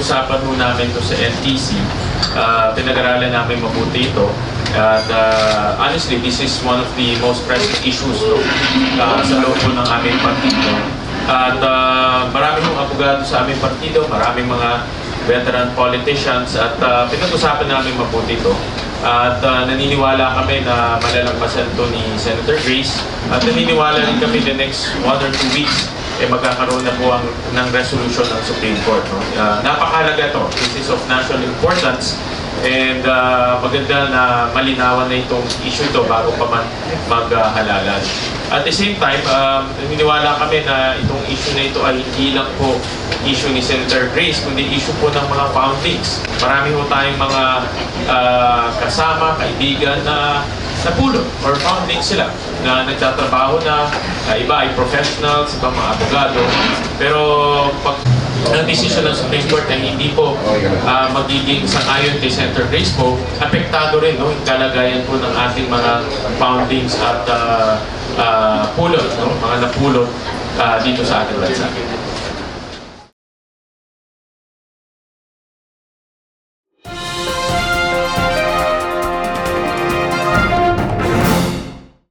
pinag-usapan ho namin to sa NTC. Pinag-aralan namin mabuti ito. At honestly, this is one of the most pressing issues sa loob po ng aming partido. At marami hong abogado sa aming partido, maraming mga veteran politicians at pinag-usapan namin mabuti ito. At naniniwala kami na malalagpasan ito ni Senator Grace at naniniwala rin kami the next 1 or 2 weeks magkakaroon na po ng resolution ng Supreme Court. Napakahalaga ito. This is of national importance and maganda na malinawan na itong issue ito bago pa man maghalalan. At the same time, naniniwala kami na itong issue na ito ay hindi lang po issue ni Senator Grace, kundi issue po ng mga foundings. Marami po tayong mga kasama, kaibigan na napulot or founding sila na nagtatrabaho na iba ay professionals, iba mga abogado. Pero pag ang decision ng Supreme Court ay hindi po magiging sangayon kay Senator Grace po, apektado rin yung kalagayan po ng ating mga foundings at pulot, mga napulot dito sa ating bansa.